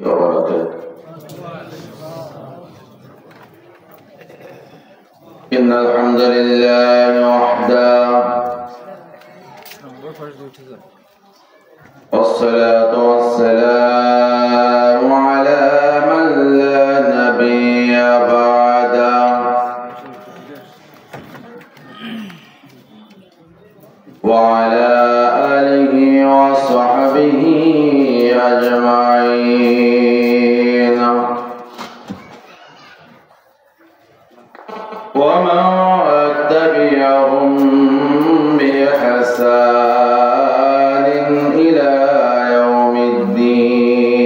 وبركاته. إن الحمد لله وحده والصلاة والسلام على من لا نبي بعده وعلى آله وصحبه أجمعين ومن تبعهم بإحسان إلى يوم الدين.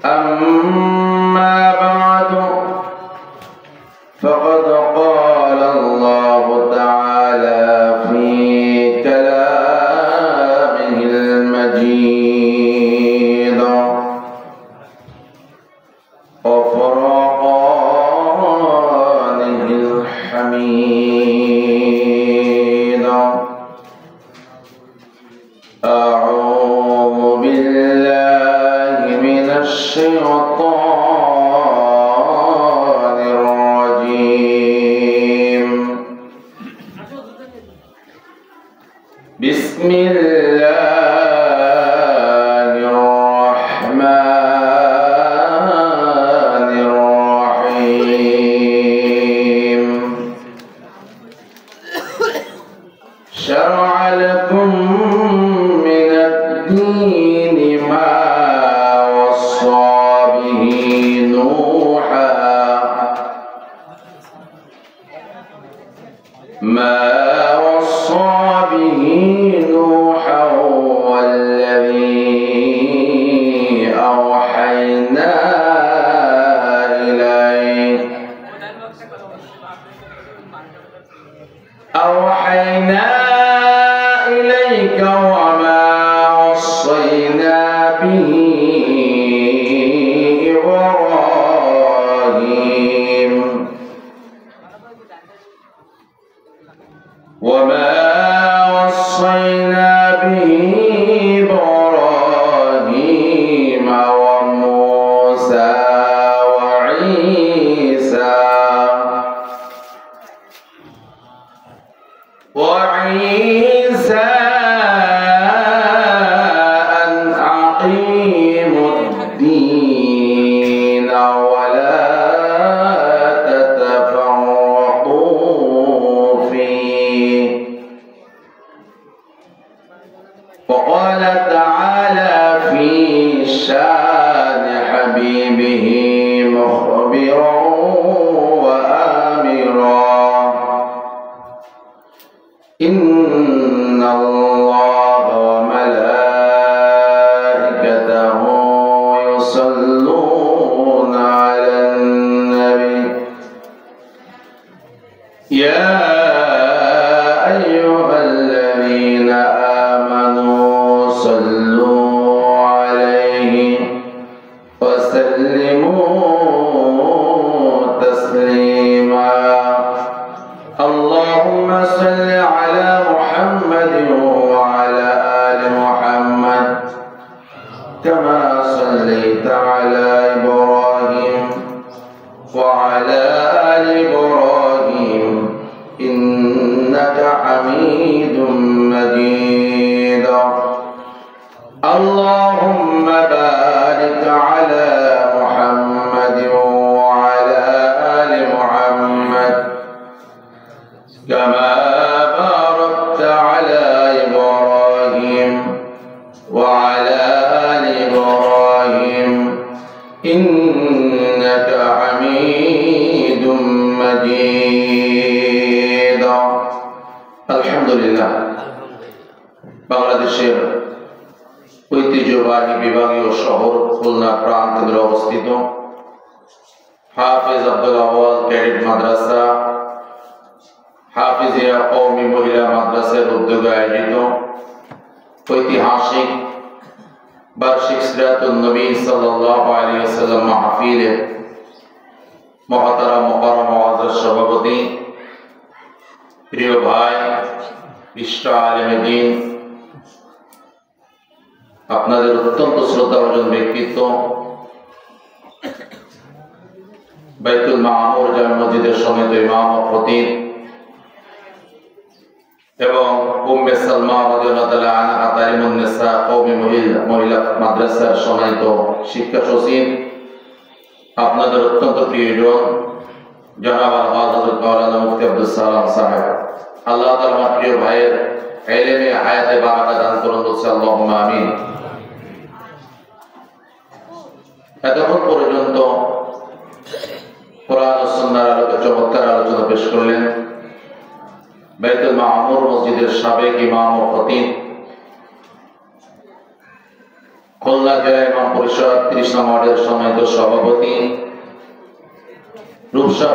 أما بعد فقد قال الله تعالى في كلامه المجيد وفرقانه الحميد. أعوذ بالله من الشيطان الرجيم. بسم الله الرحمن الرحيم. شرع لكم من الدين ما وصى به نوحا والذي أوحينا إليك وما وصينا به إبراهيم وموسى وعيسى أن أقيموا الدين ولا تتفرقوا فيه. وقال تعالى في شان حبيبه مخبرا وآمرا: إن الله وملائكته يصلون على النبي يا أيها الذين آمنوا صلوا عليه وسلموا تسليما. اللهم صل على محمد وعلى آل محمد كما صليت على إبراهيم وعلى آل إبراهيم إنك حميد مجيد. اللهم بارك على محمد وعلى آل محمد كما باركت على إبراهيم وعلى آل إبراهيم إنك حميد مجيد. الحمد لله। বাংলাদেশের ঐতিহ্যবাহী বিভাগীয় শহর খুলনা প্রান্তরে অবস্থিত হাফেজ আব্দুল আউয়াল ক্যাডেট মাদ্রাসা হাফিজিয়া কওমি মহিলা মাদ্রাসার উদ্যোগে আয়োজিত ঐতিহাসিক বার্ষিক সিরাতুন নবী সাল্লাল্লাহু আলাইহি ওয়াসাল্লাম মাহফিলে মহতারাম মুকাররম ওয়াজের সভাপতি প্রিয় ভাই, বিশিষ্ট আলেম দ্বীন আপনাদের অত্যন্ত শ্রদ্ধাভাজন ব্যক্তিত্ব বাইতুল মামুর জামে মসজিদের সমেত ইমাম ও খতিব এবং উম্মে সালমা রাদিয়াল্লাহু তাআলা আনহা তালিমুন নিসা কওমি মহিলা মাদ্রাসার সম্মানিত শিক্ষা সচিব, আপনাদের অত্যন্ত প্রিয়জন জনাব আল-হাজ হযরত মাওলানা মুফতি আব্দুস সালাম সাহেব, আল্লাহ তাআলা আমার প্রিয় ভাইয়ের ইলমে হায়াতে বারাকা দান করুন, বলছি আল্লাহুম্মা আমিন। এতক্ষণ পর্যন্ত কোরআন ও সুন্নাহর আলোকে চমৎকার আলোচনা পেশ করলেন বাইতুল মামুর মসজিদের সাবেক ইমাম ও খতিব, খুলনা জেলা ইমাম পরিষদ 30 নং ওয়ার্ডের সম্মানিত সভাপতি, রূপসা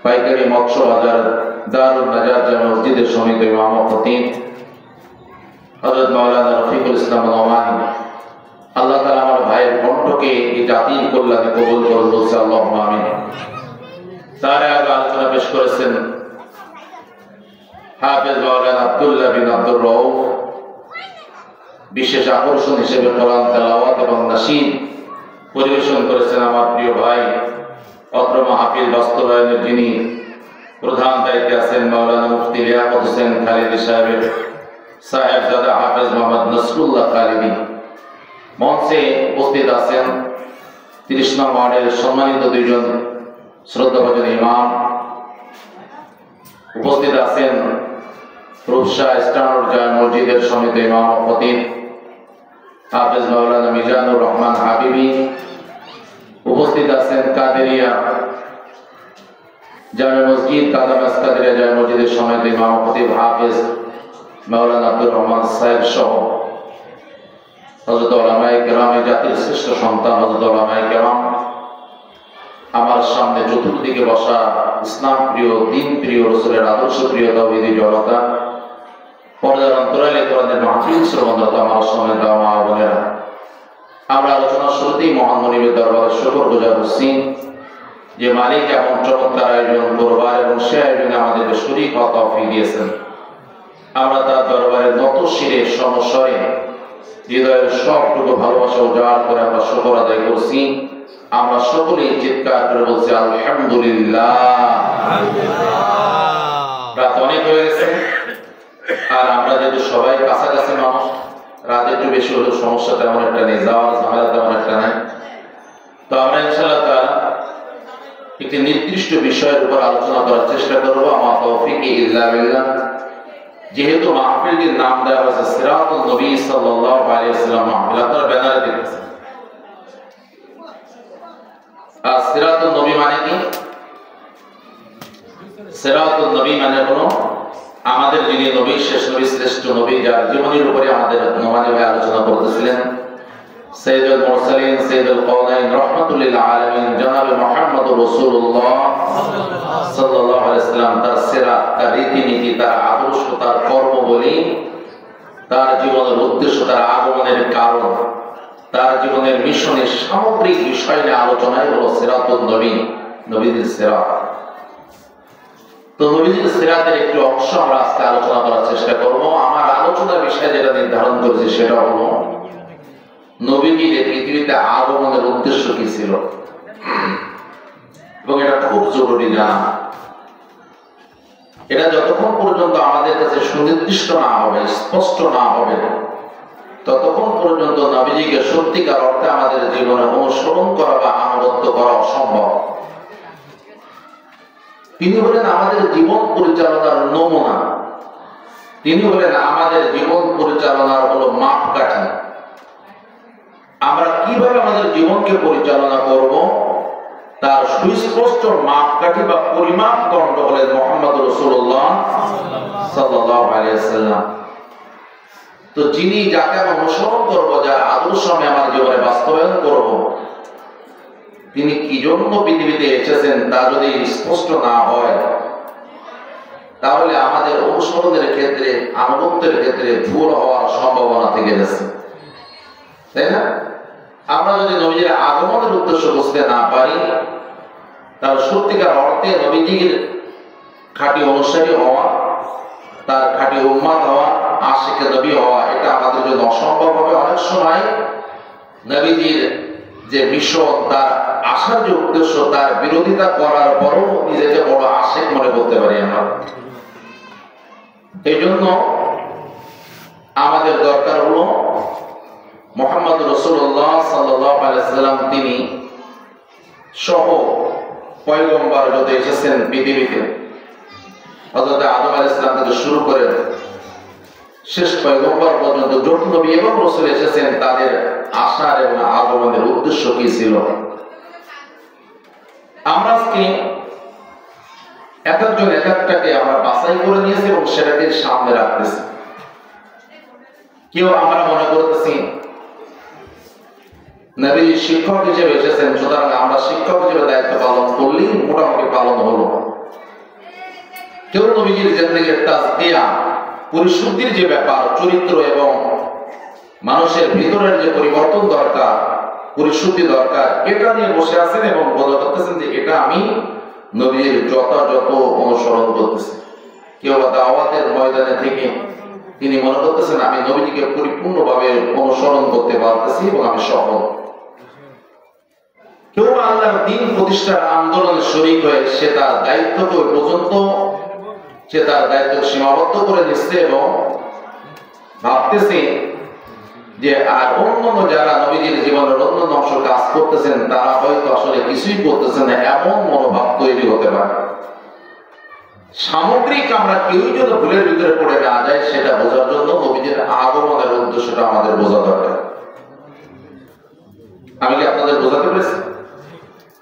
পাইকারি মৎস্য বাজার দারুন নাজাত জামে মসজিদের সম্মানিত ইমাম ও খতিব হযরত মাওলানা রফিকুল ইসলাম নোমানী, আল্লাহ তাআলা আমার ভাইয়ের কণ্ঠকে এই জাতির কল্যাণে কবুল করুন, বলছি আল্লাহুম্মা আমিন। তার আগে আলোচনা পেশ করেছেন হাফেজ মাওলানা আব্দুল্লাহ বিন আব্দুর রউফ, বিশেষ আকর্ষণ হিসেবে কোরআন তেলাওয়াত এবং নাশিদ পরিবেশন করেছেন আমার প্রিয় ভাই অত্র মাহফিল বাস্তবায়নের যিনি প্রধান দায়িত্বে আছেন মাওলানা মুফতি লিয়াকত হোসেন খালিদি সাহেবজাদা হাফেজ মোহাম্মদ নসরুল্লাহ খালিদি। মঞ্চে উপস্থিত আছেন 30 নং ওয়ার্ডের সম্মানিত দুইজন শ্রদ্ধাভাজন ইমাম, উপস্থিত আছেন রূপসা স্ট্যান্ডার্ড জামে মসজিদের সম্মানিত ইমাম ও খতিব হাফেজ মাওলানা মিজানুর রহমান হাবিবি, উপস্থিত আছেন কাদেরিয়া জামে মসজিদ কাদামাস কাদেরিয়া জামে মসজিদের সম্মানিত ইমাম ও খতিব হাফেজ মাওলানা আব্দুর রহমান সাহেব সহ হযরত উলামায়ে কেরাম, জাতির শ্রেষ্ঠ সন্তান হযরত উলামায়ে কেরাম, আমার সামনে চতুর্দিকে বসা ইসলাম প্রিয়, দিন প্রিয়, রাসূলের আদর্শ প্রিয় তাওহীদি জনতা, পর্দার অন্তরালে কোরআনের মাহফিল শ্রবণরত আমার সম্মানিত মা বোনেরা, আমরা আলোচনার শুরুতেই মহান মনিবের দরবারে শুকর গুজার হচ্ছি যে মালিক এমন চমৎকার আয়োজন করবার এবং সে আয়োজনে আমাদেরকে শরীক হওয়ার তৌফিক দিয়েছেন। আমরা তার দরবারে নত শিরে সমস্বরে হৃদয়ের সবটুকু ভালোবাসা উজাড় করে আমরা শুকর আদায় করছি। আমরা সকলেই চিৎকার করে বলছি আলহামদুলিল্লাহ। রাত অনেক হয়ে গেছে, আর আমরা যেহেতু সবাই কাছাকাছি মানুষ, রাত একটু বেশি হলেও সমস্যা তেমন একটা নেই, যাওয়ার ঝামেলা তেমন একটা নাই। তো আমরা ইনশাআল্লাহ তাআলা একটি নির্দিষ্ট বিষয়ের উপর আলোচনা করার চেষ্টা করবো, আমার তৌফিক ইল্লা বিল্লাহ। যেহেতু মাহফিলটির নাম দেওয়া হয়েছে সিরাতুন নবী সাল্লাল্লাহু আলাইহি ওয়াসাল্লাম মাহফিল, আপনারা ব্যানারে দেখেছেন। আর সিরাতুন নবী মানে কি? সিরাতুন নবী মানে হলো আমাদের যিনি নবী, শেষ নবী, শ্রেষ্ঠ নবী, যার জীবনের উপরে আমাদের নোমানী ভাই আলোচনা করতেছিলেন, সাইয়্যিদুল মুরসালিন সাইয়্যিদুল কাওনাইন রাহমাতুল লিল আলামিন জনাবে মুহাম্মদুর রাসূলুল্লাহ সাল্লাল্লাহু আলাইহি ওয়াসাল্লাম, তার সিরাত, তার রীতিনীতি, তার আদর্শ, তার কর্মবলী, তার জীবনের উদ্দেশ্য, তার আগমনের কারণ, তার জীবনের মিশনের সামগ্রিক বিষয় নিয়ে আলোচনায় হলো সিরাতুন নবী, নবীদের সিরাত। তো নবীদের সিরাতের একটি অংশ আমরা আজকে আলোচনা করার চেষ্টা করব। আমার আলোচনার বিষয় যেটা নির্ধারণ করেছি সেটা হলো নবীজির পৃথিবীতে আগমনের উদ্দেশ্য কি ছিল, এবং এটা খুব জরুরি জানা। এটা যতক্ষণ পর্যন্ত আমাদের কাছে সুনির্দিষ্ট না হবে, স্পষ্ট না হবে, ততক্ষণ পর্যন্ত নবীজিকে সত্যিকার অর্থে আমাদের জীবনে অনুসরণ করা বা আনুগত্য করা অসম্ভব। তিনি হলেন আমাদের জীবন পরিচালনার নমুনা, তিনি হলেন আমাদের জীবন পরিচালনার হলো মাপকাঠি। আমরা কিভাবে আমাদের জীবনকে পরিচালনা করব তার সুস্পষ্ট মাপকাঠি বা পরিমাপ দণ্ড হলেন মুহাম্মদুর রাসূলুল্লাহ সাল্লাল্লাহু আলাইহি ওয়াসাল্লাম। তো যিনি, যাকে আমি অনুসরণ করবো, যার আদর্শ আমি আমার জীবনে বাস্তবায়ন করব, তিনি কি জন্য পৃথিবীতে এসেছেন তা যদি স্পষ্ট না হয়, তাহলে আমাদের অনুসরণের ক্ষেত্রে, আনুগত্যের ক্ষেত্রে ভুল হওয়ার সম্ভাবনা থেকে যাচ্ছে, তাই না? আমরা যদি নবীজির আগমনের উদ্দেশ্য বুঝতে না পারি, তাহলে সত্যিকার অর্থে নবীজির খাঁটি অনুসারী হওয়া তার খাঁটি উম্মত হওয়া, আশিকে নবী হওয়া, এটা আমাদের জন্য অসম্ভব হবে। অনেক সময় নবীজির যে মিশন, তার আসার যে উদ্দেশ্য, তার বিরোধিতা করার পরও নিজেকে বড় আশিক মনে করতে পারি আমরা। এই জন্য আমাদের দরকার হলো মুহাম্মদ রাসূলুল্লাহ সাল্লাল্লাহু আলাইহি ওয়াসাল্লাম তিনি সহ পয়গম্বর যত এসেছেন পৃথিবীতে, হযরত আদম আলাইহিস সালাম থেকে শুরু করে শেষ পয়গম্বর পর্যন্ত যত নবী এবং রাসূল এসেছেন, তাদের আসার এবং আগমনের উদ্দেশ্য কি ছিল। আমরা আজকে এক একজন এক একটাকে আমরা বাছাই করে নিয়েছি এবং সেটাকে সামনে রাখতেছি। কেউ আমরা মনে করতেছি নবী শিক্ষক হিসেবে এসেছেন, সুতরাং আমরা শিক্ষক হিসেবে দায়িত্ব পালন করলেই মোটামুটি পালন হলো। কেউ নবীজির জিন্দেগির তাজকিয়া, পরিশুদ্ধির যে ব্যাপার, চরিত্র এবং মানুষের ভিতরের যে পরিবর্তন দরকার, পরিশুদ্ধি দরকার, এটা নিয়ে বসে আছেন এবং বলে করতেছেন যে এটা আমি নবীর যথাযথ অনুসরণ করতেছি। কেউ দাওয়াতের ময়দানে থেকে তিনি মনে করতেছেন আমি নবীজিকে পরিপূর্ণভাবে অনুসরণ করতে পারতেছি এবং আমি সফল। কেউ আল্লাহর দ্বীন প্রতিষ্ঠার আন্দোলনে শরীক হয়ে সে তার দায়িত্বকে ওই পর্যন্ত সে তার দায়িত্ব সীমাবদ্ধ করে নিচ্ছে এবং ভাবতেছে যে আর অন্যান্য যারা নবীজির জীবনের অন্যান্য অংশ কাজ করতেছেন তারা হয়তো আসলে কিছুই করতেছেন না, এমন মনোভাব তৈরি হতে পারে। সামগ্রিক আমরা কেউই যেন ভুলের ভিতরে পড়ে না যায়, সেটা বোঝার জন্য নবীজির আগমনের উদ্দেশ্যটা আমাদের বোঝা দরকার। আমি কি আপনাদের বোঝাতে পেরেছি?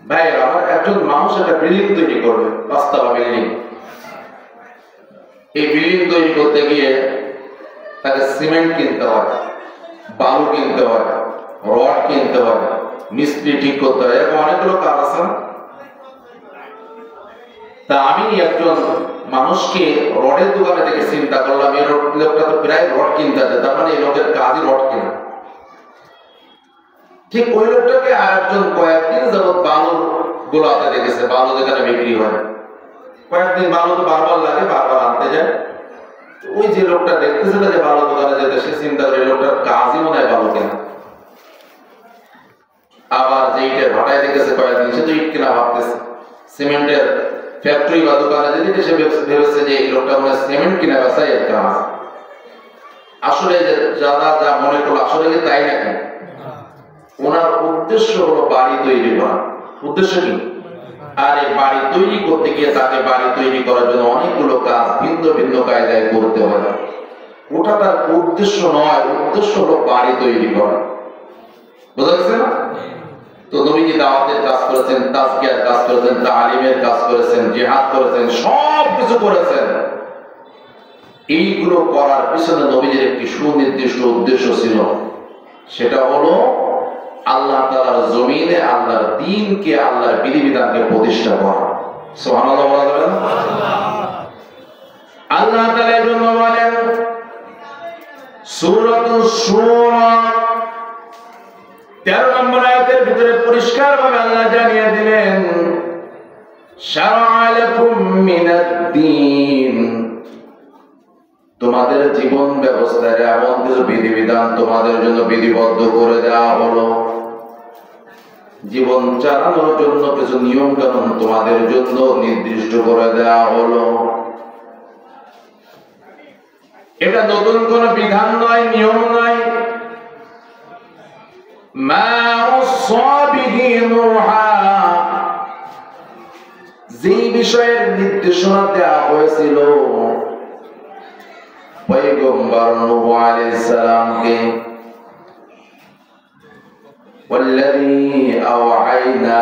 ভাই, আমার একজন মানুষ একটা বিল্ডিং তৈরি করবে, পাঁচতলা বিল্ডিং। এই বিল্ডিং তৈরি করতে গিয়ে তাকে সিমেন্ট কিনতে হয়, বালু কিনতে হয়, রড কিনতে হয়, মিস্ত্রি ঠিক করতে হয়, এরকম অনেকগুলো কাজ আছে। তা আমি একজন মানুষকে রডের দোকানে থেকে চিন্তা করলাম, এই লোকটা তো প্রায় রড কিনতে আছে, তার মানে এই লোকের কাজই রড কেনা। ঠিক ওই লোকটাকে আর একজন কয়েকদিন যাবৎ বালুর গোলাতে দেখেছে, বালু যেখানে বিক্রি হয়, কয়েকদিন বালু তো বারবার লাগে, বারবার আনতে যায়। ওই যে লোকটা দেখতেছে যে বালু দোকানে যেতে, সে চিন্তা করে লোকটার কাজই মনে হয় বালু কেনা। আবার যে ইটের ভাটায় দেখেছে কয়েকদিন, সে তো ইট কেনা ভাবতেছে। সিমেন্টের ফ্যাক্টরি বা দোকানে যেতে সে ভেবেছে যে এই লোকটা মনে হয় সিমেন্ট কিনা বেচাই একটা কাজ। আসলে যারা যা মনে করলো আসলে কি তাই নাকি? ওনার উদ্দেশ্য হলো বাড়ি তৈরি করা। উদ্দেশ্য কি? আর এই বাড়ি তৈরি করতে গিয়ে তাকে বাড়ি তৈরি করার জন্য অনেকগুলো কাজ ভিন্ন ভিন্ন কায়দায় করতে হবে। ওটা তার উদ্দেশ্য নয়, উদ্দেশ্য হলো বাড়ি তৈরি করা। বুঝা যাচ্ছে না? তো নবীজি দাওয়াতের কাজ করেছেন, তাজকিয়ার কাজ করেছেন, তালিমের কাজ করেছেন, জিহাদ করেছেন, সব কিছু করেছেন। এইগুলো করার পিছনে নবীজির একটি সুনির্দিষ্ট উদ্দেশ্য ছিল, সেটা হলো আল্লাহ তাআলার জমিনে আল্লাহর দ্বীনকে, আল্লাহর বিধিবিধানকে প্রতিষ্ঠা করা। সুবহানাল্লাহ বলা যাবে না? আল্লাহ তাআলা এর জন্য বলেন সূরাতুশ শূরা 13 নম্বর আয়াতের ভিতরে পরিষ্কার ভাবে আল্লাহ জানিয়ে দিলেন, শারআ লাকুম মিনাদ-দ্বীন, তোমাদের জীবন ব্যবস্থায় এমন কিছু বিধিবিধান তোমাদের জন্য বিধিবদ্ধ করে দেওয়া হলো, জীবন চালানোর জন্য কিছু নিয়ম কানুন তোমাদের জন্য নির্দিষ্ট করে দেওয়া হলো। এটা নতুন কোন বিধান নয়, নিয়ম নয়। মা ওয়াসা বিহি নূহা, যে বিষয়ের নির্দেশনা দেওয়া হয়েছিল পয়গম্বর নূহ আলাইহিস সালামকে, ওয়াল্লাযী আওহাইনা